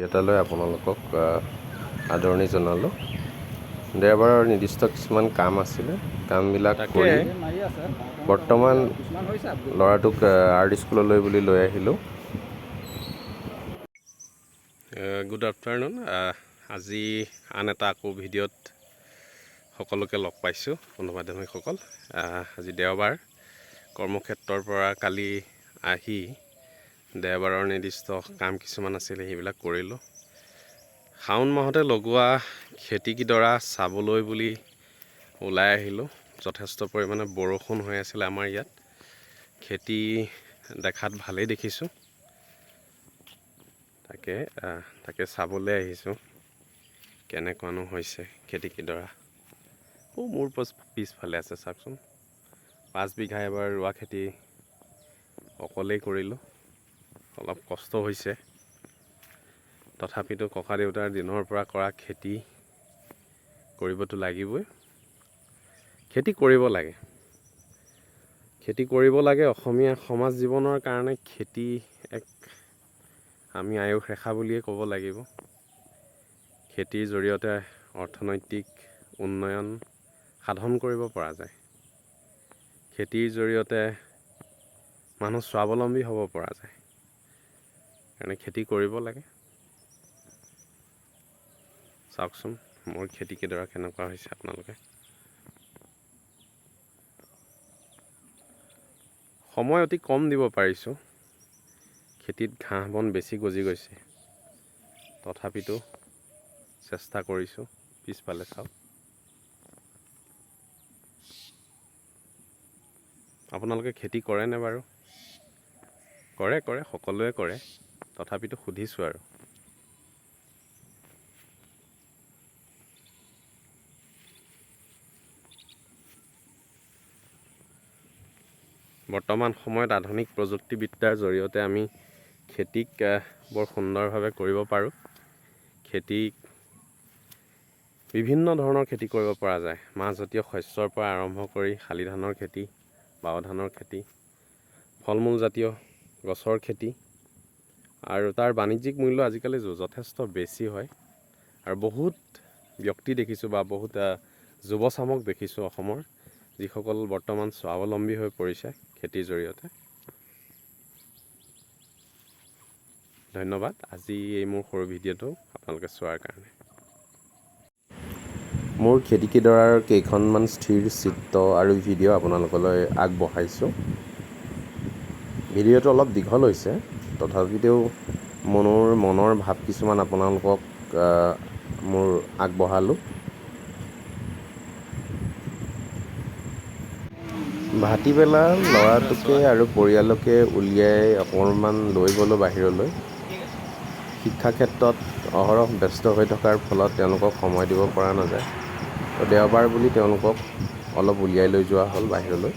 এটালৈ আপোনালোকক আদৰণি জনালোঁ। দেওবাৰৰ নিৰ্দিষ্ট কিছুমান কাম আছিলে, কামবিলাক কৰি বৰ্তমান ল'ৰাটোক আৰ্ট স্কুললৈ বুলি লৈ আহিলোঁ। Good afternoon. আজি আন এটা আকৌ ভিডিঅ'ত সকলোকে লগ পাইছোঁ, বন্ধু বান্ধৱীসকল। আজি দেওবাৰ, কৰ্মক্ষেত্ৰৰ পৰা কালি আহি দেওবাৰৰ নিৰ্দিষ্ট কাম কিছুমান আছিলে, সেইবিলাক কৰিলোঁ। শাওণ মাহতে লগোৱা খেতিকিডৰা চাবলৈ বুলি ওলাই আহিলোঁ। যথেষ্ট পৰিমাণে বৰষুণ হৈ আছিলে আমাৰ ইয়াত। খেতি দেখাত ভালেই দেখিছোঁ, তাকে চাবলৈ আহিছোঁ কেনেকুৱানো হৈছে খেতিকিডৰা। মোৰ পিছফালে আছে চাওকচোন, 5 বিঘা এবাৰ ৰোৱা খেতি অকলেই কৰিলোঁ। অলপ কষ্ট হৈছে, তথাপিতো ককা দেউতাৰ দিনৰ পৰা কৰা খেতি কৰিবতো লাগিবই। খেতি কৰিব লাগে, খেতি কৰিব লাগে। অসমীয়া সমাজ জীৱনৰ কাৰণে খেতি এক আমি আয়ুস ৰেখা বুলিয়ে ক'ব লাগিব। খেতিৰ জৰিয়তে অৰ্থনৈতিক উন্নয়ন সাধন কৰিব পৰা যায়। খেতিৰ জৰিয়তে মানুহ স্বাৱলম্বী হ'ব পৰা যায়, সেইকাৰণে খেতি কৰিব লাগে। চাওকচোন মোৰ খেতিকেইডৰা কেনেকুৱা হৈছে আপোনালোকে। সময় অতি কম দিব পাৰিছোঁ, খেতিত ঘাঁহ বন বেছি গজি গৈছে, তথাপিতো চেষ্টা কৰিছোঁ। পিছফালে চাওক, আপোনালোকে খেতি কৰেনে বাৰু? কৰে, সকলোৱে কৰে, তথাপিতো সুধিছোঁ আৰু। বৰ্তমান সময়ত আধুনিক প্ৰযুক্তিবিদ্যাৰ জৰিয়তে আমি খেতিক বৰ সুন্দৰভাৱে কৰিব পাৰোঁ। খেতিক বিভিন্ন ধৰণৰ খেতি কৰিব পৰা যায়। মাহজাতীয় শস্যৰ পৰা আৰম্ভ কৰি শালি ধানৰ খেতি, বাও ধানৰ খেতি, ফল মূল জাতীয় গছৰ খেতি, আৰু তাৰ বাণিজ্যিক মূল্য আজিকালি যথেষ্ট বেছি হয়। আৰু বহুত ব্যক্তি দেখিছোঁ বা বহুত যুৱচামক দেখিছোঁ অসমৰ, যিসকল বৰ্তমান স্বাৱলম্বী হৈ পৰিছে খেতিৰ জৰিয়তে। ধন্যবাদ আজি এই মোৰ সৰু ভিডিঅ'টো আপোনালোকে চোৱাৰ কাৰণে। মোৰ খেতিকেইডৰাৰ কেইখনমান স্থিৰ চিত্ৰ আৰু ভিডিঅ' আপোনালোকলৈ আগবঢ়াইছোঁ। ভিডিঅ'টো অলপ দীঘল হৈছে, তথাপিতো মনৰ ভাৱ কিছুমান আপোনালোকক মোৰ আগবঢ়ালোঁ। ভাটিবেলা ল'ৰাটোকে আৰু পৰিয়ালকে উলিয়াই অকণমান লৈ গ'লোঁ বাহিৰলৈ। শিক্ষা ক্ষেত্ৰত অহৰহ ব্যস্ত হৈ থকাৰ ফলত তেওঁলোকক সময় দিব পৰা নাযায়। দেওবাৰ বুলি তেওঁলোকক অলপ উলিয়াই লৈ যোৱা হ'ল বাহিৰলৈ।